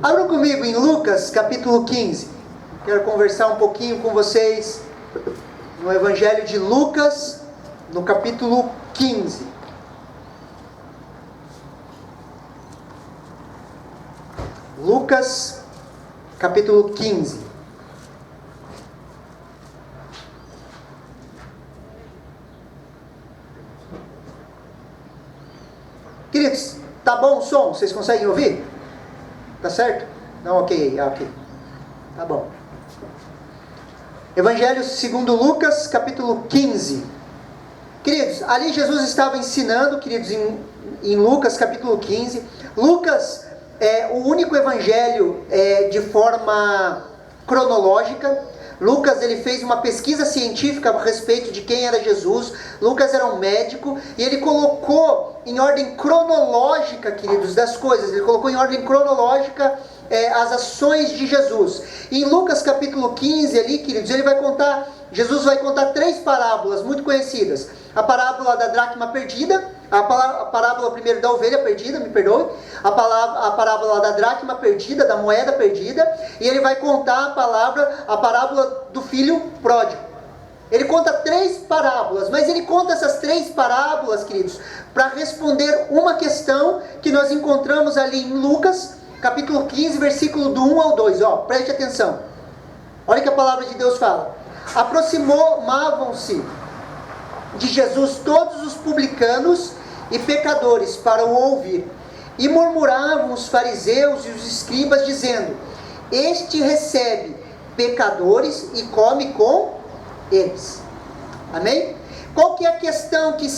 Abram comigo em Lucas, capítulo 15. Quero conversar um pouquinho com vocês no Evangelho de Lucas, no capítulo 15. Lucas, capítulo 15. Queridos, tá bom o som? Vocês conseguem ouvir? Tá certo? Não, ok. Tá bom. Evangelho segundo Lucas, capítulo 15. Queridos, ali Jesus estava ensinando, queridos, em Lucas, capítulo 15. Lucas é o único evangelho de forma cronológica. Lucas, ele fez uma pesquisa científica a respeito de quem era Jesus. Lucas era um médico e ele colocou em ordem cronológica, queridos, das coisas. Ele colocou em ordem cronológica as ações de Jesus. E em Lucas capítulo 15 ali, queridos, Jesus vai contar 3 parábolas muito conhecidas. A parábola da dracma perdida, a parábola primeiro da ovelha perdida, a parábola da dracma perdida, da moeda perdida, e ele vai contar a parábola do filho pródigo. Ele conta 3 parábolas, mas ele conta essas 3 parábolas, queridos, para responder uma questão que nós encontramos ali em Lucas, capítulo 15, versículo do 1 ao 2, preste atenção. Olha o que a palavra de Deus fala. Aproximavam-se de Jesus todos os publicanos e pecadores para o ouvir, e murmuravam os fariseus e os escribas, dizendo: este recebe pecadores e come com eles. Amém? Qual que é a questão que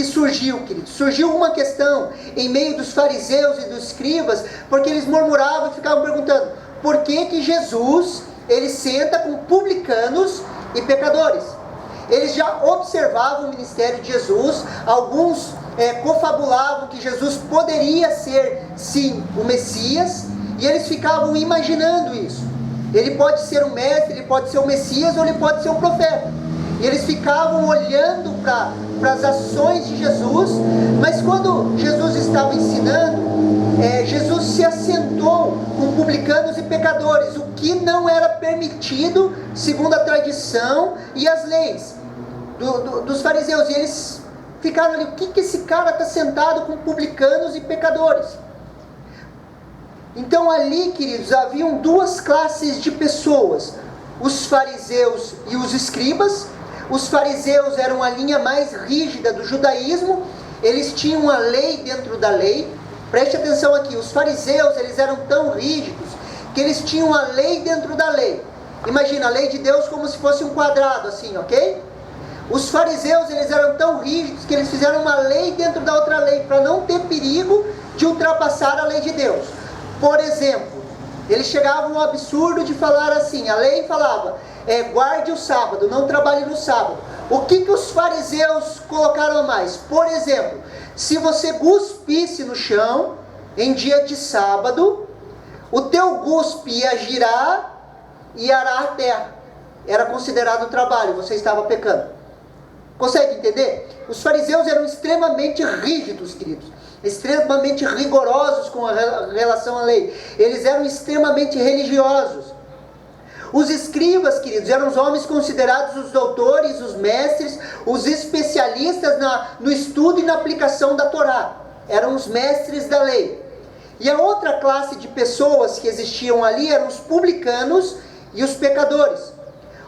surgiu, queridos? Surgiu uma questão em meio dos fariseus e dos escribas, porque eles murmuravam e ficavam perguntando: por que Jesus, ele senta com publicanos e pecadores? Eles já observavam o ministério de Jesus, alguns confabulavam que Jesus poderia ser, sim, o Messias, e eles ficavam imaginando isso. Ele pode ser o mestre, ele pode ser o Messias, ou ele pode ser o profeta. E eles ficavam olhando para as ações de Jesus, mas quando Jesus estava ensinando, Jesus se assentou com publicanos e pecadores, o que não era permitido segundo a tradição e as leis dos fariseus. E eles ficaram ali: o que esse cara está sentado com publicanos e pecadores? Então ali, queridos, haviam 2 classes de pessoas: os fariseus e os escribas. Os fariseus eram a linha mais rígida do judaísmo, eles tinham a lei dentro da lei. Preste atenção aqui, os fariseus, eles eram tão rígidos que eles tinham a lei dentro da lei. Imagina a lei de Deus como se fosse um quadrado assim, ok? Os fariseus, eles eram tão rígidos que eles fizeram uma lei dentro da outra lei, para não ter perigo de ultrapassar a lei de Deus. Por exemplo, eles chegavam ao absurdo de falar assim: a lei falava, guarde o sábado, não trabalhe no sábado. O que os fariseus colocaram a mais? Por exemplo, se você cuspisse no chão em dia de sábado, o teu cuspe ia girar e arar a terra. Era considerado trabalho, você estava pecando. Consegue entender? Os fariseus eram extremamente rígidos, queridos, extremamente rigorosos com relação à lei. Eles eram extremamente religiosos. Os escribas, queridos, eram os homens considerados os doutores, os mestres, os especialistas no estudo e na aplicação da Torá. Eram os mestres da lei. E a outra classe de pessoas que existiam ali eram os publicanos e os pecadores.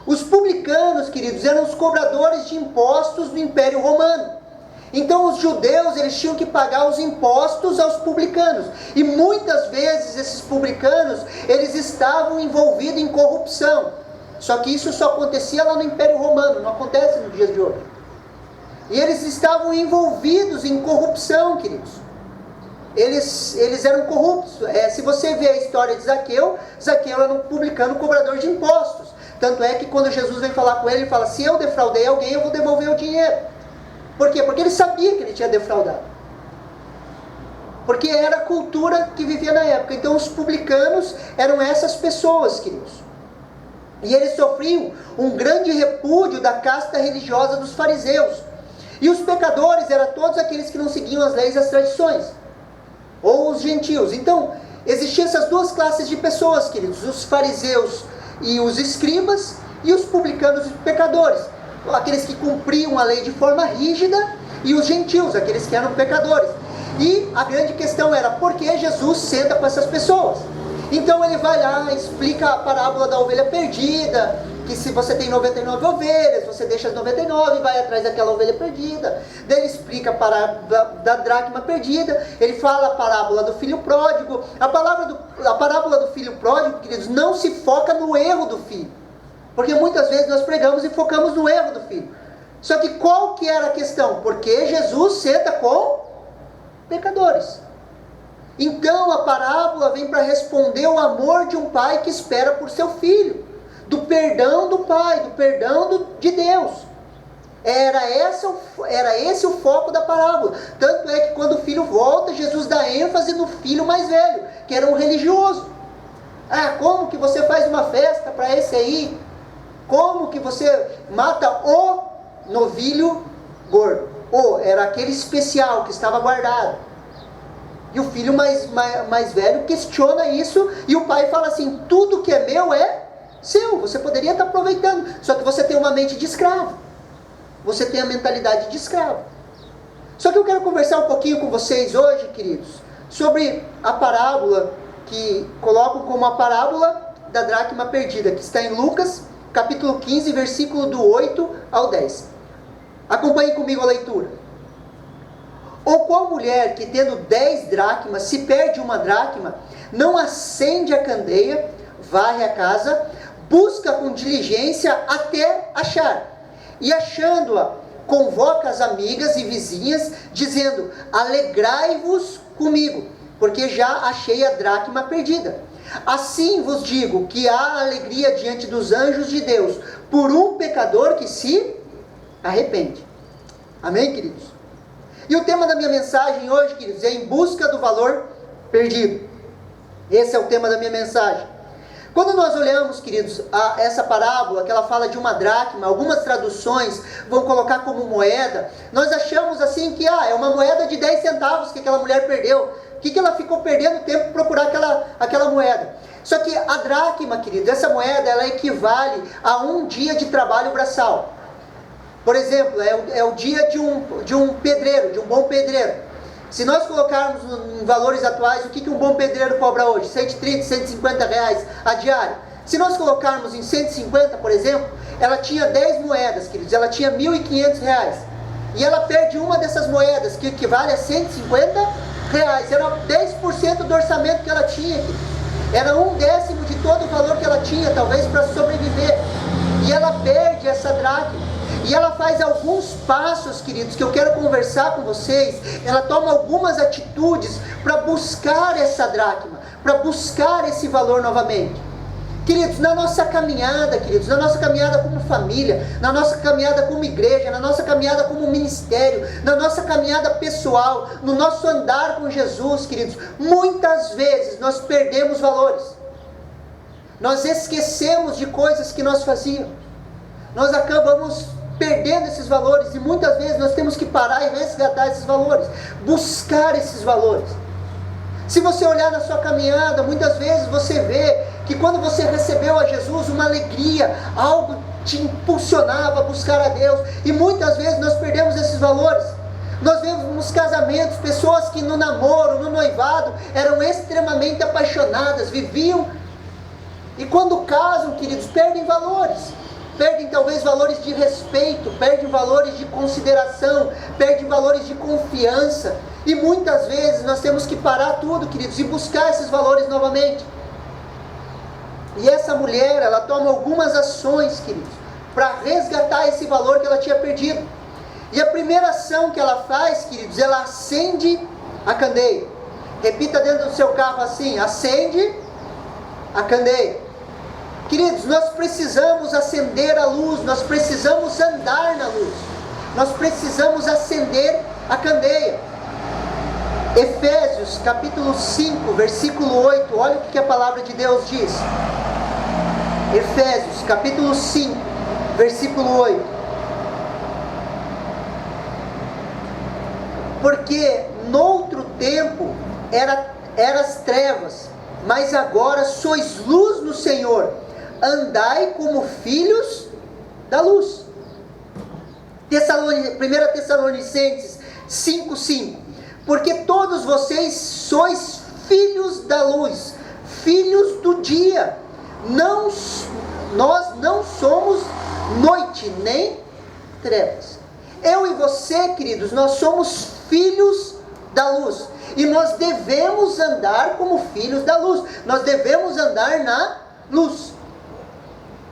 Os publicanos, queridos, eram os cobradores de impostos do Império Romano. Então os judeus, eles tinham que pagar os impostos aos publicanos. E muitas vezes esses publicanos, eles estavam envolvidos em corrupção. Só que isso só acontecia lá no Império Romano, não acontece nos dias de hoje. E eles estavam envolvidos em corrupção, queridos. Eles eram corruptos. Se você vê a história de Zaqueu era um publicano cobrador de impostos. Tanto é que quando Jesus vem falar com ele fala: se eu defraudei alguém, eu vou devolver o dinheiro. Por quê? Porque ele sabia que ele tinha defraudado. Porque era a cultura que vivia na época. Então os publicanos eram essas pessoas, queridos. E eles sofriam um grande repúdio da casta religiosa dos fariseus. E os pecadores eram todos aqueles que não seguiam as leis e as tradições. Ou os gentios. Então, existiam essas duas classes de pessoas, queridos, os fariseus e os escribas, e os publicanos e os pecadores, aqueles que cumpriam a lei de forma rígida, e os gentios, aqueles que eram pecadores. E a grande questão era, por que Jesus senta com essas pessoas? Então ele vai lá, explica a parábola da ovelha perdida, que se você tem 99 ovelhas, você deixa as 99 e vai atrás daquela ovelha perdida. Daí ele explica a parábola da dracma perdida, ele fala a parábola do filho pródigo. A parábola do filho pródigo, queridos, não se foca no erro do filho, porque muitas vezes nós pregamos e focamos no erro do filho. Só que qual que era a questão? Porque Jesus senta com pecadores. Então a parábola vem para responder o amor de um pai que espera por seu filho, do perdão do pai, do perdão de Deus. Era esse o foco da parábola. Tanto é que quando o filho volta, Jesus dá ênfase no filho mais velho, que era um religioso. Ah, como que você faz uma festa para esse aí? Como que você mata o novilho gordo? Era aquele especial que estava guardado. E o filho mais velho questiona isso, e o pai fala assim, tudo que é meu é seu, você poderia estar aproveitando, só que você tem uma mente de escravo, você tem a mentalidade de escravo. Só que eu quero conversar um pouquinho com vocês hoje, queridos, sobre a parábola, que colocam como a parábola da dracma perdida, que está em Lucas, capítulo 15, versículo do 8 ao 10. Acompanhe comigo a leitura. Ou qual mulher que tendo 10 dracmas, se perde uma dracma, não acende a candeia, varre a casa, busca com diligência até achar, e achando-a, convoca as amigas e vizinhas, dizendo, alegrai-vos comigo, porque já achei a dracma perdida. Assim vos digo que há alegria diante dos anjos de Deus, por um pecador que se arrepende. Amém, queridos? E o tema da minha mensagem hoje, queridos, é em busca do valor perdido. Esse é o tema da minha mensagem. Quando nós olhamos, queridos, essa parábola, que ela fala de uma dracma, algumas traduções vão colocar como moeda, nós achamos assim que é uma moeda de 10 centavos que aquela mulher perdeu. O que ela ficou perdendo tempo para procurar aquela moeda? Só que a dracma, queridos, essa moeda, ela equivale a um dia de trabalho braçal. Por exemplo, é o dia de um pedreiro, de um bom pedreiro. Se nós colocarmos em valores atuais, o que um bom pedreiro cobra hoje? 130, 150 reais a diária. Se nós colocarmos em 150, por exemplo, ela tinha 10 moedas, queridos, ela tinha 1.500 reais. E ela perde uma dessas moedas, que equivale a 150 reais. Era 10% do orçamento que ela tinha, queridos. Era 1/10 de todo o valor que ela tinha, talvez para sobreviver. E ela perde essa dracma. E ela faz alguns passos, queridos, que eu quero conversar com vocês. Ela toma algumas atitudes para buscar essa dracma, para buscar esse valor novamente. Queridos, na nossa caminhada, queridos, na nossa caminhada como família, na nossa caminhada como igreja, na nossa caminhada como ministério, na nossa caminhada pessoal, no nosso andar com Jesus, queridos, muitas vezes nós perdemos valores. Nós esquecemos de coisas que nós fazíamos. Nós acabamos perdendo esses valores, e muitas vezes nós temos que parar e resgatar esses valores, buscar esses valores. Se você olhar na sua caminhada, muitas vezes você vê que quando você recebeu a Jesus, uma alegria, algo te impulsionava a buscar a Deus, e muitas vezes nós perdemos esses valores. Nós vemos nos casamentos, pessoas que no namoro, no noivado, eram extremamente apaixonadas, viviam, e quando casam, queridos, perdem valores. Perdem talvez valores de respeito, perdem valores de consideração, perdem valores de confiança. E muitas vezes nós temos que parar tudo, queridos, e buscar esses valores novamente. E essa mulher, ela toma algumas ações, queridos, para resgatar esse valor que ela tinha perdido. E a primeira ação que ela faz, queridos, ela acende a candeia. Repita dentro do seu carro assim, acende a candeia. Queridos, nós precisamos acender a luz, nós precisamos andar na luz, nós precisamos acender a candeia. Efésios capítulo 5, versículo 8, olha o que a palavra de Deus diz. Efésios capítulo 5, versículo 8. Porque noutro tempo eras trevas, mas agora sois luz no Senhor, andai como filhos da luz. 1 Tessalonicenses 5:5, porque todos vocês sois filhos da luz, filhos do dia. Nós não somos noite nem trevas. Eu e você, queridos, nós somos filhos da luz, e nós devemos andar como filhos da luz, nós devemos andar na luz.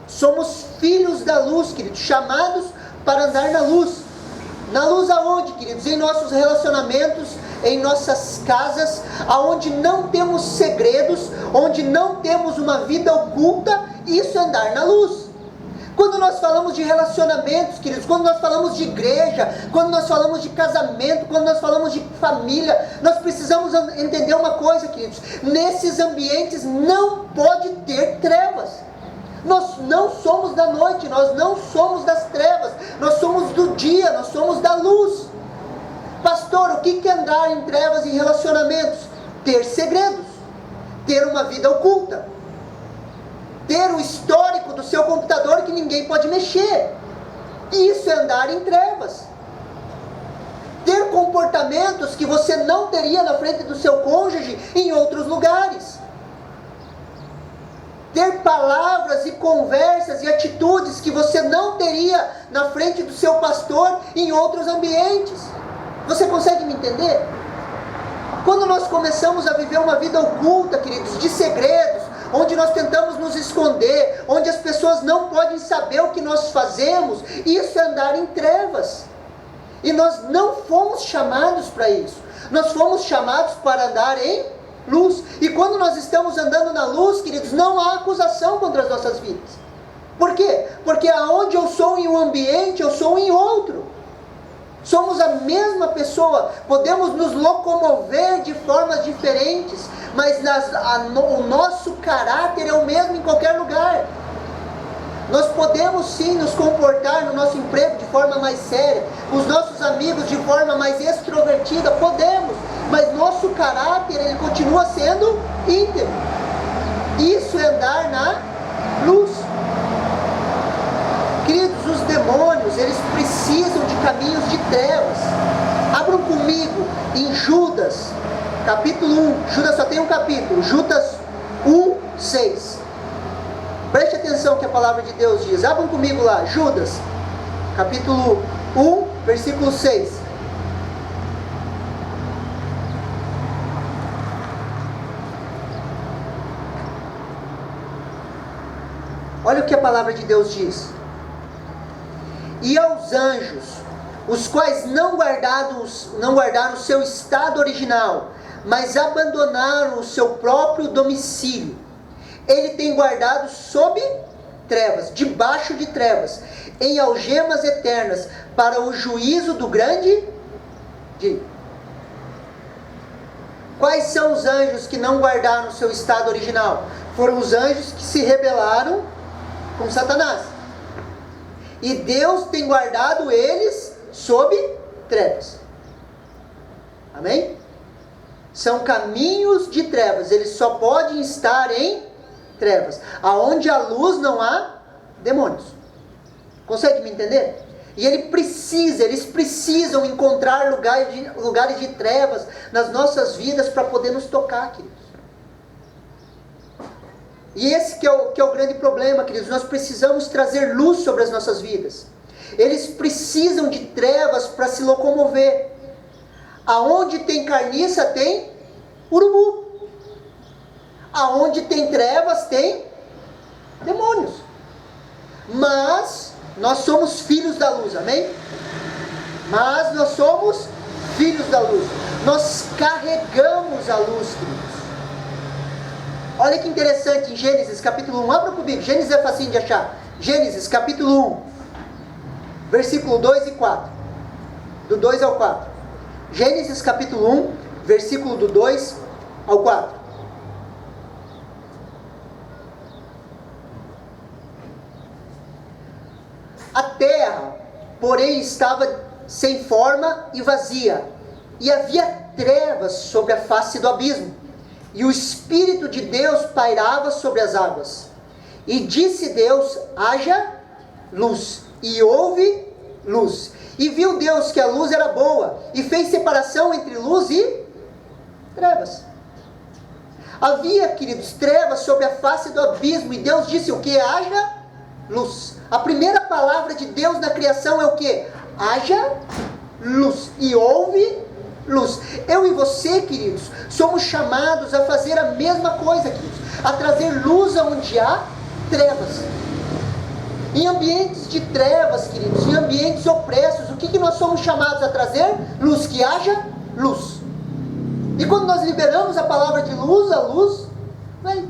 Somos filhos da luz, queridos, chamados para andar na luz. Na luz aonde, queridos? Em nossos relacionamentos, em nossas casas, aonde não temos segredos, onde não temos uma vida oculta. Isso é andar na luz. Quando nós falamos de relacionamentos, queridos, quando nós falamos de igreja, quando nós falamos de casamento, quando nós falamos de família, nós precisamos entender uma coisa, queridos: nesses ambientes não pode ter trevas. Nós não somos da noite, nós não somos das trevas, nós somos do dia, nós somos da luz. Pastor, o que é andar em trevas em relacionamentos? Ter segredos, ter uma vida oculta, ter o histórico do seu computador que ninguém pode mexer. Isso é andar em trevas. Ter comportamentos que você não teria na frente do seu cônjuge em outros lugares. Ter palavras e conversas e atitudes que você não teria na frente do seu pastor em outros ambientes. Você consegue me entender? Quando nós começamos a viver uma vida oculta, queridos, de segredos, onde nós tentamos nos esconder, onde as pessoas não podem saber o que nós fazemos, isso é andar em trevas. E nós não fomos chamados para isso. Nós fomos chamados para andar em luz. E quando nós estamos andando na luz, queridos, não há acusação contra as nossas vidas. Por quê? Porque aonde eu sou em um ambiente, eu sou em outro. Somos a mesma pessoa, podemos nos locomover de formas diferentes, mas o nosso caráter é o mesmo em qualquer lugar. Nós podemos sim nos comportar no nosso emprego de forma mais séria, com os nossos amigos de forma mais extrovertida, podemos, mas nosso caráter, ele continua sendo íntegro. Isso é andar na luz. Queridos, os demônios, eles precisam de caminhos de trevas. Abram comigo em Judas, capítulo 1. Judas só tem um capítulo, Judas 1:6. Preste atenção que a palavra de Deus diz. Abram comigo lá, Judas, capítulo 1, versículo 6. Olha o que a palavra de Deus diz. E aos anjos, os quais não guardaram o seu estado original, mas abandonaram o seu próprio domicílio, ele tem guardado sob trevas, debaixo de trevas, em algemas eternas, para o juízo do grande dia. Quais são os anjos que não guardaram o seu estado original? Foram os anjos que se rebelaram com Satanás. E Deus tem guardado eles sob trevas. Amém? São caminhos de trevas. Eles só podem estar em trevas. Aonde há luz não há demônios. Consegue me entender? E eles precisam encontrar lugares de trevas nas nossas vidas para poder nos tocar, queridos. E esse que é o grande problema, queridos. Nós precisamos trazer luz sobre as nossas vidas. Eles precisam de trevas para se locomover. Aonde tem carniça, tem urubu. Aonde tem trevas, tem demônios. Mas nós somos filhos da luz, amém? Mas nós somos filhos da luz. Nós carregamos a luz, queridos. Olha que interessante em Gênesis capítulo 1, abra comigo, Gênesis é facinho de achar. Gênesis capítulo 1, versículo 2 e 4. Do 2 ao 4. Gênesis capítulo 1, versículo do 2 ao 4. A terra, porém, estava sem forma e vazia, e havia trevas sobre a face do abismo, e o Espírito de Deus pairava sobre as águas. E disse Deus: haja luz. E houve luz. E viu Deus que a luz era boa, e fez separação entre luz e trevas. Havia, queridos, trevas sobre a face do abismo, e Deus disse o que? Haja luz. A primeira palavra de Deus na criação é o que? Haja luz. E houve luz. Eu e você, queridos, somos chamados a fazer a mesma coisa, queridos, a trazer luz aonde há trevas. Em ambientes de trevas, queridos, em ambientes opressos, o que nós somos chamados a trazer? Luz. Que haja luz. E quando nós liberamos a palavra de luz, a luz vem.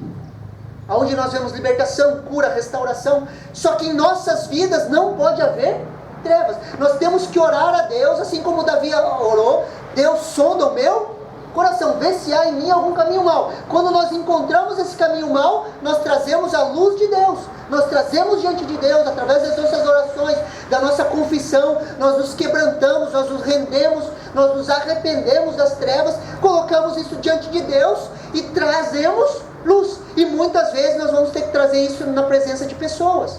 Aonde nós vemos libertação, cura, restauração. Só que em nossas vidas não pode haver trevas. Nós temos que orar a Deus, assim como Davi orou: Deus, sonda o meu coração, vê se há em mim algum caminho mau. Quando nós encontramos esse caminho mau, nós trazemos a luz de Deus. Nós trazemos diante de Deus, através das nossas orações, da nossa confissão, nós nos quebrantamos, nós nos rendemos, nós nos arrependemos das trevas, colocamos isso diante de Deus e trazemos luz. E muitas vezes nós vamos ter que trazer isso na presença de pessoas.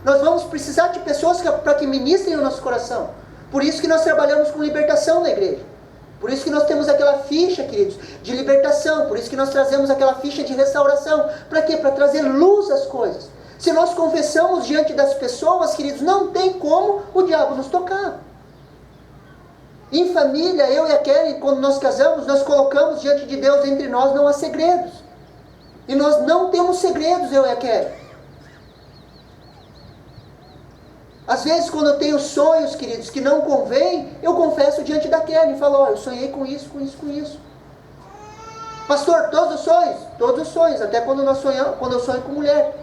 Nós vamos precisar de pessoas para que ministrem o nosso coração. Por isso que nós trabalhamos com libertação na igreja. Por isso que nós temos aquela ficha, queridos, de libertação. Por isso que nós trazemos aquela ficha de restauração. Para quê? Para trazer luz às coisas. Se nós confessamos diante das pessoas, queridos, não tem como o diabo nos tocar. Em família, eu e a Kelly, quando nós casamos, nós colocamos diante de Deus, entre nós não há segredos. E nós não temos segredos, eu e a Kelly. Às vezes, quando eu tenho sonhos, queridos, que não convém, eu confesso diante da Kelly e falo: eu sonhei com isso, com isso, com isso. Pastor, todos os sonhos? Todos os sonhos, até quando eu sonho com mulher.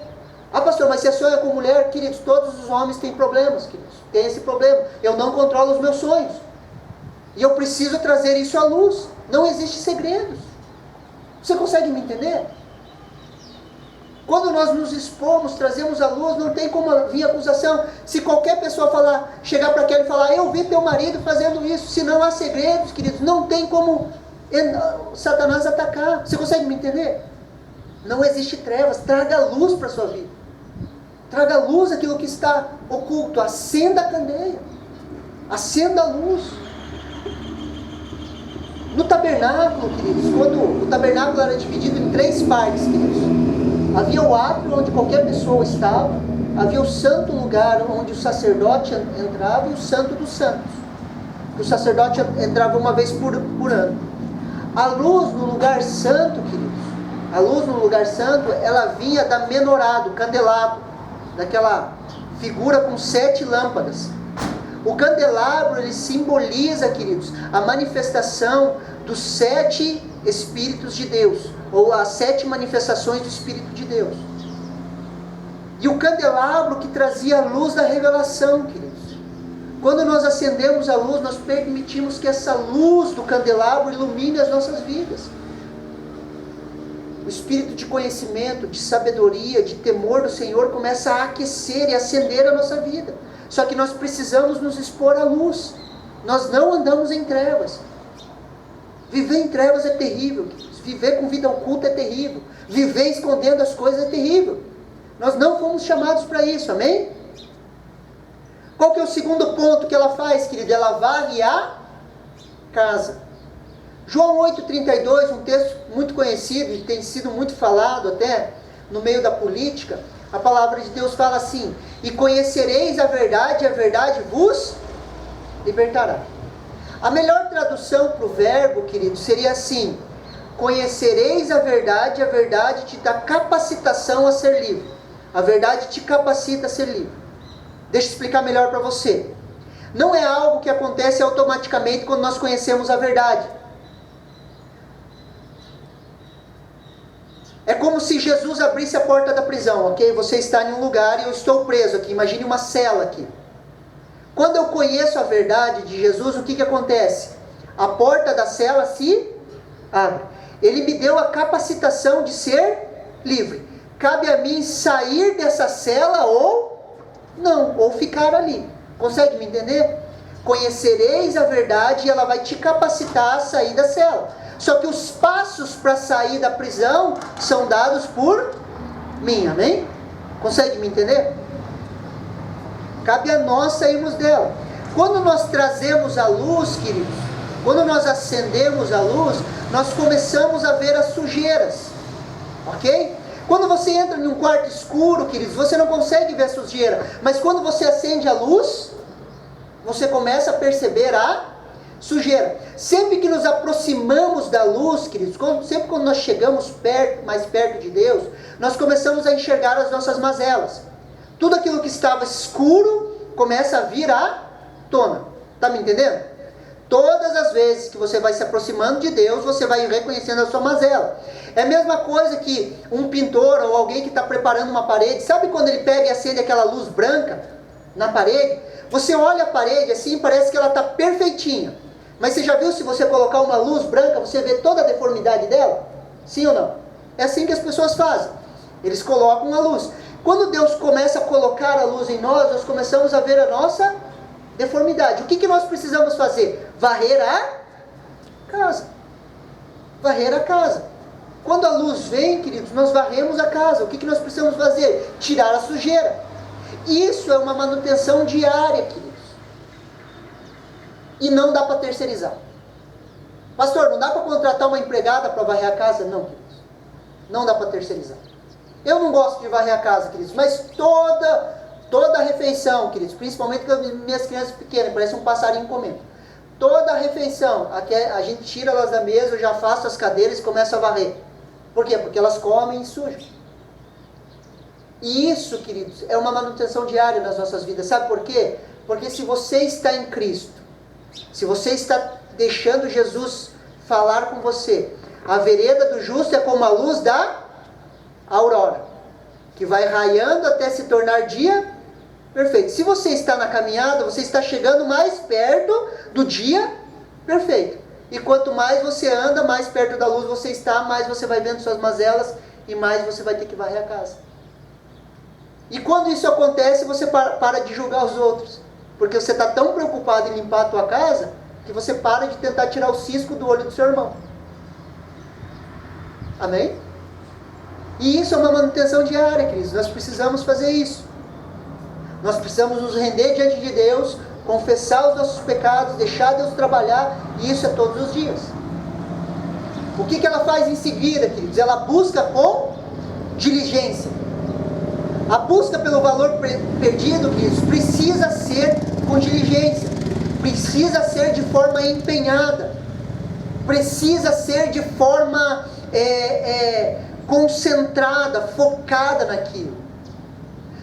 Ah, pastor, mas você sonha com mulher? Queridos, todos os homens têm problemas, queridos. Tem esse problema. Eu não controlo os meus sonhos. E eu preciso trazer isso à luz. Não existe segredos. Você consegue me entender? Quando nós nos expomos, trazemos à luz, não tem como vir acusação. Se qualquer pessoa chegar para aquele e falar: eu vi teu marido fazendo isso. Se não há segredos, queridos, não tem como Satanás atacar. Você consegue me entender? Não existe trevas. Traga luz para a sua vida. Traga luz aquilo que está oculto. Acenda a candeia. Acenda a luz. No tabernáculo, queridos, quando o tabernáculo era dividido em 3 partes, queridos. Havia o átrio onde qualquer pessoa estava. Havia o santo lugar onde o sacerdote entrava e o santo dos santos. O sacerdote entrava uma vez por ano. A luz no lugar santo, queridos, a luz no lugar santo, ela vinha da menorá, do candelabro, daquela figura com 7 lâmpadas. O candelabro, ele simboliza, queridos, a manifestação dos 7 Espíritos de Deus, ou as 7 manifestações do Espírito de Deus. E o candelabro que trazia a luz da revelação, queridos. Quando nós acendemos a luz, nós permitimos que essa luz do candelabro ilumine as nossas vidas. O espírito de conhecimento, de sabedoria, de temor do Senhor começa a aquecer e acender a nossa vida. Só que nós precisamos nos expor à luz. Nós não andamos em trevas. Viver em trevas é terrível. Viver com vida oculta é terrível. Viver escondendo as coisas é terrível. Nós não fomos chamados para isso, amém? Qual que é o segundo ponto que ela faz, querida? Ela varre a casa. João 8,32, um texto muito conhecido e tem sido muito falado até no meio da política. A palavra de Deus fala assim: e conhecereis a verdade vos libertará. A melhor tradução para o verbo, querido, seria assim: conhecereis a verdade te dá capacitação a ser livre. A verdade te capacita a ser livre. Deixa eu explicar melhor para você. Não é algo que acontece automaticamente quando nós conhecemos a verdade. É como se Jesus abrisse a porta da prisão, ok? Você está em um lugar e eu estou preso aqui. Imagine uma cela aqui. Quando eu conheço a verdade de Jesus, o que acontece? A porta da cela se abre. Ele me deu a capacitação de ser livre. Cabe a mim sair dessa cela ou não, ou ficar ali. Consegue me entender? Conhecereis a verdade e ela vai te capacitar a sair da cela. Só que os passos para sair da prisão são dados por mim, amém? Consegue me entender? Cabe a nós sairmos dela. Quando nós trazemos a luz, queridos, quando nós acendemos a luz, nós começamos a ver as sujeiras, ok? Quando você entra em um quarto escuro, queridos, você não consegue ver a sujeira, mas quando você acende a luz, você começa a perceber a sujeira. Sempre que nos aproximamos da luz, queridos, sempre quando nós chegamos mais perto de Deus, nós começamos a enxergar as nossas mazelas. Tudo aquilo que estava escuro começa a vir à tona. Está me entendendo? Todas as vezes que você vai se aproximando de Deus, você vai reconhecendo a sua mazela. É a mesma coisa que um pintor ou alguém que está preparando uma parede. Sabe quando ele pega e acende aquela luz branca na parede? Você olha a parede assim, parece que ela está perfeitinha. Mas você já viu, se você colocar uma luz branca, você vê toda a deformidade dela? Sim ou não? É assim que as pessoas fazem. Eles colocam a luz. Quando Deus começa a colocar a luz em nós, nós começamos a ver a nossa deformidade. O que nós precisamos fazer? Varrer a casa. Varrer a casa. Quando a luz vem, queridos, nós varremos a casa. O que nós precisamos fazer? Tirar a sujeira. Isso é uma manutenção diária, queridos. E não dá para terceirizar. Pastor, não dá para contratar uma empregada para varrer a casa? Não, queridos. Não dá para terceirizar. Eu não gosto de varrer a casa, queridos, mas toda a refeição, queridos, principalmente com as minhas crianças pequenas, parece um passarinho comendo. Toda a refeição, a gente tira elas da mesa, eu já faço as cadeiras e começo a varrer. Por quê? Porque elas comem e sujam. E isso, queridos, é uma manutenção diária nas nossas vidas. Sabe por quê? Porque se você está em Cristo, se você está deixando Jesus falar com você, a vereda do justo é como a luz da aurora, que vai raiando até se tornar dia perfeito. Se você está na caminhada, você está chegando mais perto do dia perfeito. E quanto mais você anda, mais perto da luz você está, mais você vai vendo suas mazelas e mais você vai ter que varrer a casa. E quando isso acontece, você para de julgar os outros. Porque você está tão preocupado em limpar a tua casa, que você para de tentar tirar o cisco do olho do seu irmão. Amém? E isso é uma manutenção diária, queridos. Nós precisamos fazer isso. Nós precisamos nos render diante de Deus, confessar os nossos pecados, deixar Deus trabalhar, e isso é todos os dias. O que ela faz em seguida, queridos? Ela busca com diligência. A busca pelo valor perdido, queridos, precisa ser com diligência. Precisa ser de forma empenhada. Precisa ser de forma concentrada, focada naquilo.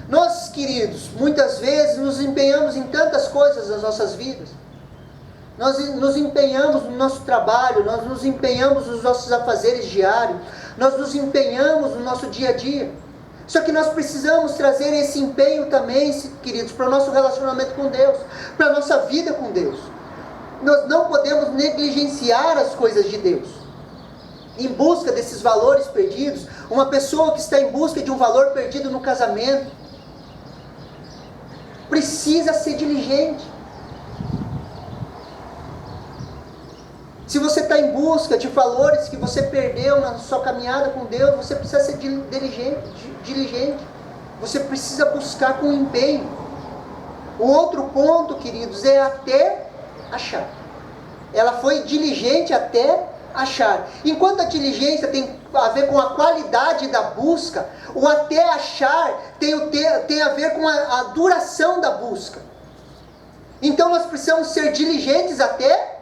Nós, queridos, muitas vezes nos empenhamos em tantas coisas nas nossas vidas. Nós nos empenhamos no nosso trabalho, nós nos empenhamos nos nossos afazeres diários, nós nos empenhamos no nosso dia a dia. Só que nós precisamos trazer esse empenho também, queridos, para o nosso relacionamento com Deus, para a nossa vida com Deus. Nós não podemos negligenciar as coisas de Deus. Em busca desses valores perdidos, uma pessoa que está em busca de um valor perdido no casamento, precisa ser diligente. Se você está em busca de valores que você perdeu na sua caminhada com Deus, você precisa ser diligente. Você precisa buscar com empenho. O outro ponto, queridos, é até achar. Ela foi diligente até achar. Enquanto a diligência tem a ver com a qualidade da busca, o até achar tem a ver com a duração da busca. Então nós precisamos ser diligentes até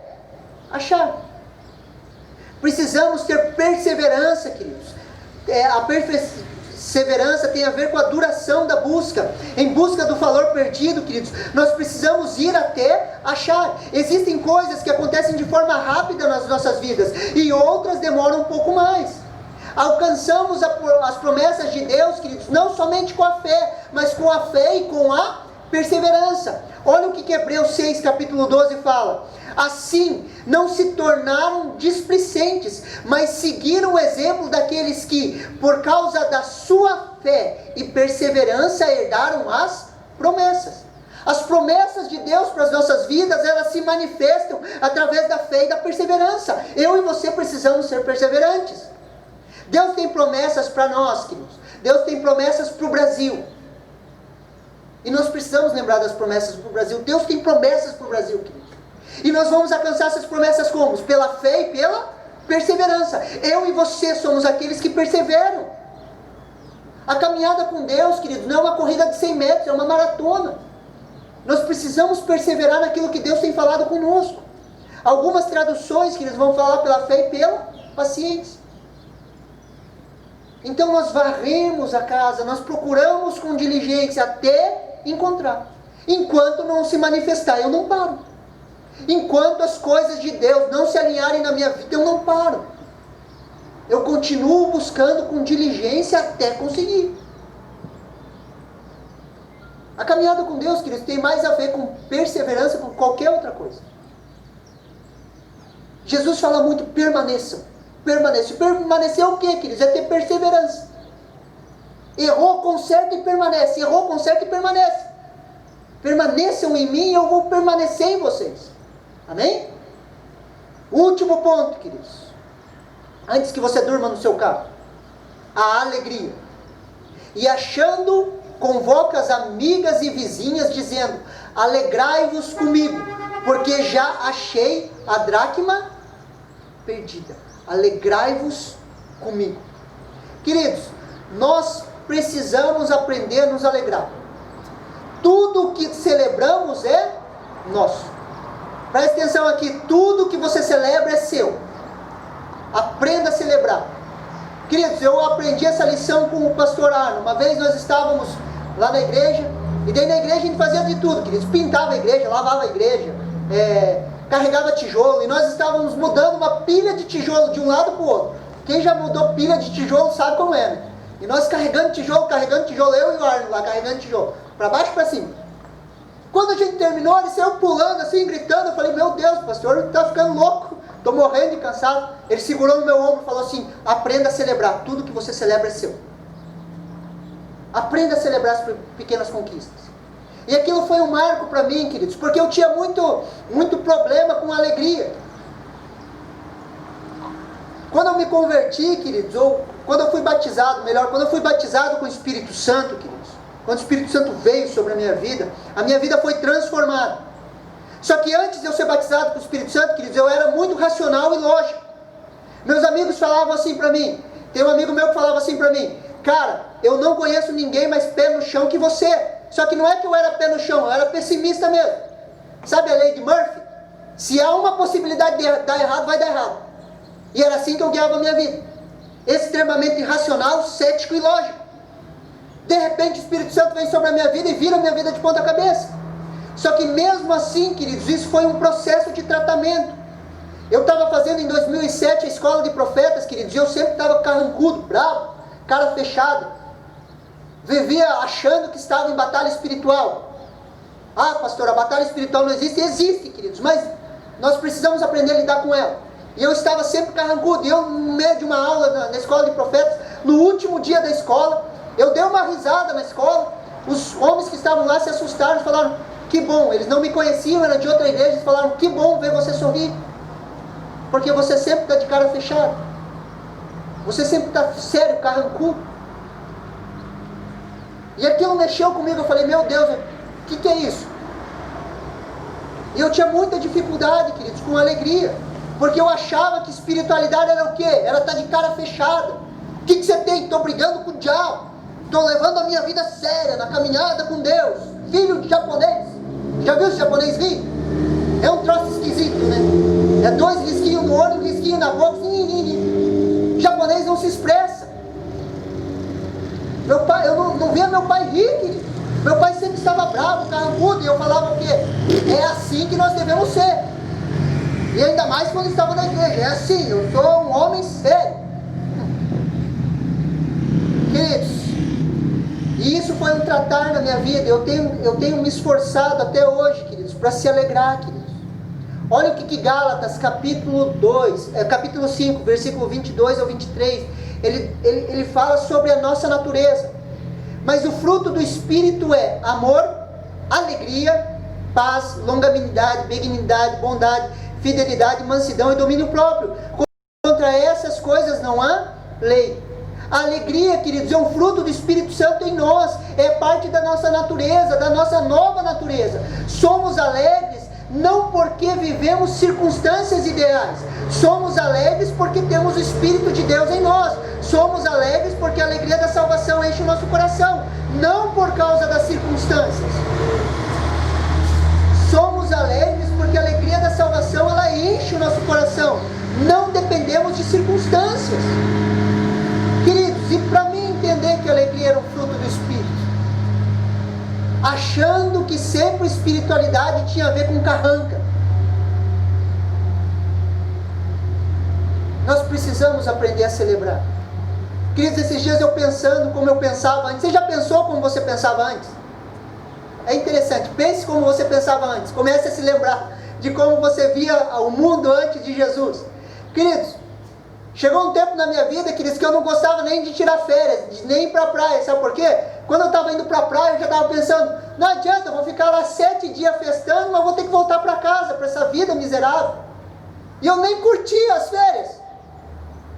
achar. Precisamos ter perseverança, queridos. A perseverança tem a ver com a duração da busca. Em busca do valor perdido, queridos, nós precisamos ir até achar. Existem coisas que acontecem de forma rápida nas nossas vidas e outras demoram um pouco mais. Alcançamos as promessas de Deus, queridos, não somente com a fé, mas com a fé e com a perseverança. Olha o que Hebreus 6, capítulo 12 fala. Assim, não se tornaram displicentes, mas seguiram o exemplo daqueles que, por causa da sua fé e perseverança, herdaram as promessas. As promessas de Deus para as nossas vidas, elas se manifestam através da fé e da perseverança. Eu e você precisamos ser perseverantes. Deus tem promessas para nós, queridos. Deus tem promessas para o Brasil. E nós precisamos lembrar das promessas para o Brasil. Deus tem promessas para o Brasil, queridos. E nós vamos alcançar essas promessas como? Pela fé e pela perseverança. Eu e você somos aqueles que perseveram. A caminhada com Deus, queridos, não é uma corrida de 100 metros, é uma maratona. Nós precisamos perseverar naquilo que Deus tem falado conosco. Algumas traduções, queridos, vão falar pela fé e pela paciência. Então nós varremos a casa, nós procuramos com diligência até encontrar. Enquanto não se manifestar, eu não paro. Enquanto as coisas de Deus não se alinharem na minha vida, eu não paro. Eu continuo buscando com diligência até conseguir. A caminhada com Deus, queridos, tem mais a ver com perseverança que com qualquer outra coisa. Jesus fala muito, permaneçam. Permaneçam. Permanecer é o quê, queridos? É ter perseverança. Errou, conserta e permanece. Errou, conserta e permanece. Permaneçam em mim e eu vou permanecer em vocês. Amém? Último ponto, queridos. Antes que você durma no seu carro. A alegria. E achando, convoca as amigas e vizinhas, dizendo, alegrai-vos comigo, porque já achei a dracma perdida. Alegrai-vos comigo. Queridos, nós precisamos aprender a nos alegrar. Tudo o que celebramos é nosso. Preste atenção aqui, tudo que você celebra é seu. Aprenda a celebrar. Queridos, eu aprendi essa lição com o pastor Arno. Uma vez nós estávamos lá na igreja, e daí na igreja a gente fazia de tudo, queridos. Pintava a igreja, lavava a igreja, carregava tijolo, e nós estávamos mudando uma pilha de tijolo de um lado para o outro. Quem já mudou pilha de tijolo sabe como é, né? E nós carregando tijolo, eu e o Arno lá carregando tijolo, para baixo e para cima. Quando a gente terminou, ele saiu pulando assim, gritando. Eu falei, meu Deus, pastor, está ficando louco, estou morrendo de cansado. Ele segurou no meu ombro e falou assim, aprenda a celebrar, tudo que você celebra é seu. Aprenda a celebrar as pequenas conquistas. E aquilo foi um marco para mim, queridos, porque eu tinha muito problema com alegria. Quando eu me converti, queridos, ou quando eu fui batizado, quando eu fui batizado com o Espírito Santo, queridos, quando o Espírito Santo veio sobre a minha vida foi transformada. Só que antes de eu ser batizado com o Espírito Santo, queridos, eu era muito racional e lógico. Meus amigos falavam assim para mim, tem um amigo meu que falava assim para mim, cara, eu não conheço ninguém mais pé no chão que você. Só que não é que eu era pé no chão, eu era pessimista mesmo. Sabe a lei de Murphy? Se há uma possibilidade de dar errado, vai dar errado. E era assim que eu guiava a minha vida. Extremamente irracional, cético e lógico. De repente o Espírito Santo vem sobre a minha vida e vira a minha vida de ponta cabeça. Só que mesmo assim, queridos, isso foi um processo de tratamento. Eu estava fazendo em 2007 a escola de profetas, queridos, e eu sempre estava carrancudo, bravo, cara fechado. Vivia achando que estava em batalha espiritual. Ah, pastor, a batalha espiritual não existe? Existe, queridos, mas nós precisamos aprender a lidar com ela. E eu estava sempre carrancudo. E eu, no meio de uma aula na escola de profetas, no último dia da escola, eu dei uma risada na escola. Os homens que estavam lá se assustaram e falaram, que bom. Eles não me conheciam, era de outra igreja. Eles falaram, que bom ver você sorrir. Porque você sempre está de cara fechada. Você sempre está sério, carrancudo. E aquilo mexeu comigo. Eu falei, meu Deus, o que é isso? E eu tinha muita dificuldade, queridos, com alegria. Porque eu achava que espiritualidade era o quê? Era estar de cara fechada. O que você tem? Estou brigando com o diabo. Estou levando a minha vida séria, na caminhada com Deus. Filho de japonês. Já viu esse japonês rir? É um troço esquisito, né? É 2 risquinhos no olho, 1 risquinho na boca. O japonês não se expressa. Meu pai, eu não via meu pai rir, querido. Meu pai sempre estava bravo, carrancudo. E eu falava o quê? É assim que nós devemos ser. E ainda mais quando estava na igreja. É assim, eu sou um homem sério. Queridos, e isso foi um tratar na minha vida. Eu tenho me esforçado até hoje, queridos, para se alegrar, queridos. Olha o que Gálatas, capítulo 5, versículo 22 ao 23, ele fala sobre a nossa natureza. Mas o fruto do Espírito é amor, alegria, paz, longanimidade, benignidade, bondade, fidelidade, mansidão e domínio próprio. Contra essas coisas não há lei. A alegria, queridos, é um fruto do Espírito Santo em nós, é parte da nossa natureza, da nossa nova natureza. Somos alegres não porque vivemos circunstâncias ideais, somos alegres porque temos o Espírito de Deus em nós, somos alegres porque a alegria da salvação enche o nosso coração, não por causa das circunstâncias. Somos alegres porque a alegria da salvação, ela enche o nosso coração, não dependemos de circunstâncias. Queridos, e para mim entender que a alegria era um fruto do Espírito, achando que sempre espiritualidade tinha a ver com carranca, nós precisamos aprender a celebrar. Queridos, esses dias eu pensando como eu pensava antes. Você já pensou como você pensava antes? É interessante, pense como você pensava antes, comece a se lembrar de como você via o mundo antes de Jesus. Queridos, chegou um tempo na minha vida, queridos, que eu não gostava nem de tirar férias, nem ir para a praia. Sabe por quê? Quando eu estava indo para a praia, eu já estava pensando, não adianta, eu vou ficar lá 7 dias festando, mas vou ter que voltar para casa, para essa vida miserável. E eu nem curtia as férias,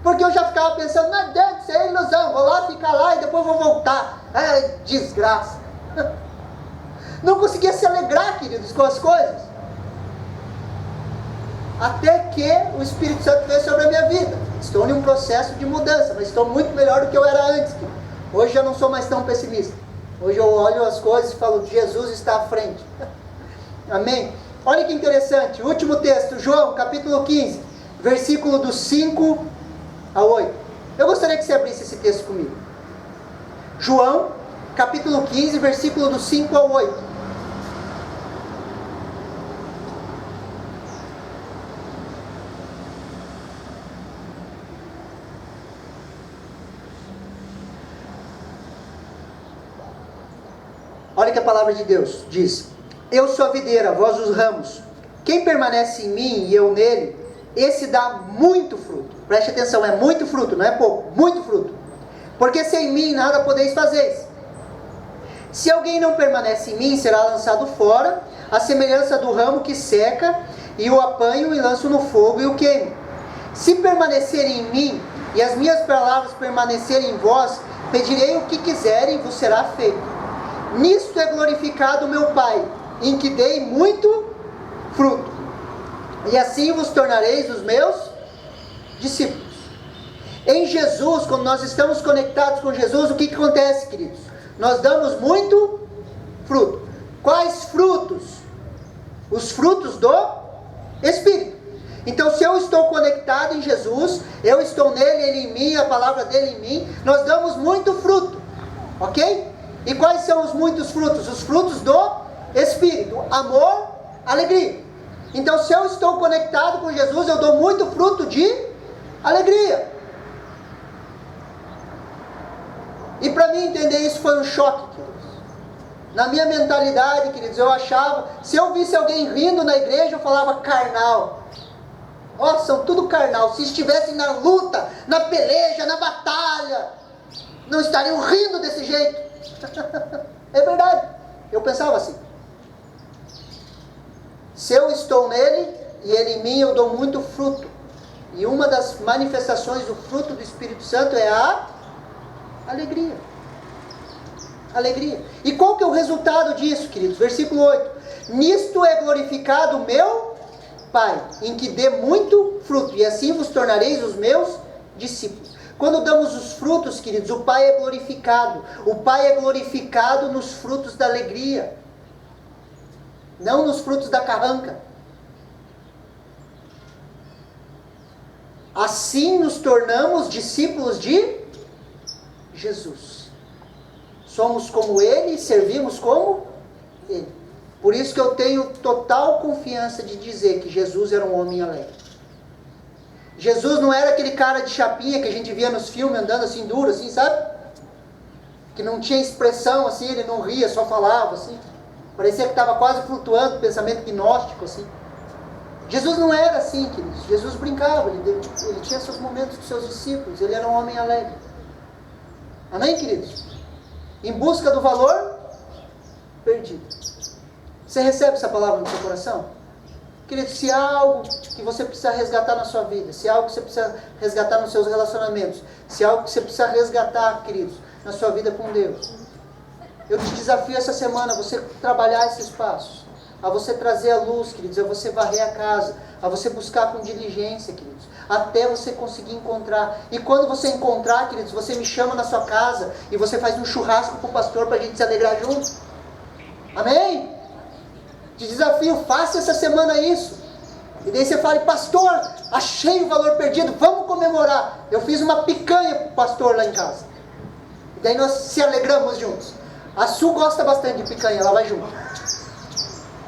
porque eu já ficava pensando, não adianta, isso é ilusão, vou lá ficar lá e depois vou voltar. Ai, desgraça. Não conseguia se alegrar, queridos, com as coisas. Até que o Espírito Santo veio sobre a minha vida. Estou em um processo de mudança, mas estou muito melhor do que eu era antes. Hoje eu não sou mais tão pessimista. Hoje eu olho as coisas e falo, Jesus está à frente. Amém? Olha que interessante, o último texto, João, capítulo 15, versículo do 5 a 8. Eu gostaria que você abrisse esse texto comigo. João, capítulo 15, versículo do 5 ao 8. Olha que a palavra de Deus diz: eu sou a videira, vós os ramos. Quem permanece em mim e eu nele, esse dá muito fruto. Preste atenção, é muito fruto, não é pouco, muito fruto. Porque sem mim nada podeis fazer. Se alguém não permanece em mim, será lançado fora, à semelhança do ramo que seca, e o apanho e lanço no fogo e o queimo. Se permanecerem em mim, e as minhas palavras permanecerem em vós, pedirei o que quiserem e vos será feito. Nisto é glorificado o meu Pai, em que dei muito fruto, e assim vos tornareis os meus discípulos. Em Jesus, quando nós estamos conectados com Jesus, o que acontece, queridos? Nós damos muito fruto. Quais frutos? Os frutos do Espírito. Então, se eu estou conectado em Jesus, eu estou nele, ele em mim, a palavra dele em mim, nós damos muito fruto, ok? E quais são os muitos frutos? Os frutos do Espírito: amor, alegria. Então, se eu estou conectado com Jesus, eu dou muito fruto de alegria. E para mim entender isso foi um choque, queridos. Na minha mentalidade, queridos, eu achava, se eu visse alguém rindo na igreja, eu falava carnal. Ó, são tudo carnal. Se estivessem na luta, na peleja, na batalha, não estariam rindo desse jeito. É verdade, eu pensava assim. Se eu estou nele e ele em mim, eu dou muito fruto. E uma das manifestações do fruto do Espírito Santo é a alegria. Alegria. E qual que é o resultado disso, queridos? Versículo 8. Nisto é glorificado o meu Pai, em que dê muito fruto, e assim vos tornareis os meus discípulos. Quando damos os frutos, queridos, o Pai é glorificado. O Pai é glorificado nos frutos da alegria, não nos frutos da carranca. Assim nos tornamos discípulos de Jesus. Somos como Ele e servimos como Ele. Por isso que eu tenho total confiança de dizer que Jesus era um homem alegre. Jesus não era aquele cara de chapinha que a gente via nos filmes andando assim duro, assim, sabe? Que não tinha expressão assim, ele não ria, só falava assim. Parecia que estava quase flutuando, pensamento gnóstico assim. Jesus não era assim, queridos. Jesus brincava, ele tinha seus momentos com seus discípulos, ele era um homem alegre. Amém, queridos? Em busca do valor perdido. Você recebe essa palavra no seu coração? Querido, se há algo que você precisa resgatar na sua vida, se há algo que você precisa resgatar nos seus relacionamentos, se há algo que você precisa resgatar, queridos, na sua vida com Deus, eu te desafio essa semana a você trabalhar esses passos, a você trazer a luz, queridos, a você varrer a casa, a você buscar com diligência, queridos, até você conseguir encontrar. E quando você encontrar, queridos, você me chama na sua casa e você faz um churrasco para o pastor para a gente se alegrar junto. Amém? Te desafio, faça essa semana isso. E daí você fala, pastor, achei o valor perdido, vamos comemorar. Eu fiz uma picanha para o pastor lá em casa. E daí nós se alegramos juntos. A Su gosta bastante de picanha, ela vai junto.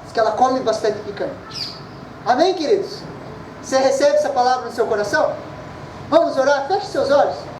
Diz que ela come bastante picanha. Amém, queridos? Você recebe essa palavra no seu coração? Vamos orar? Feche seus olhos.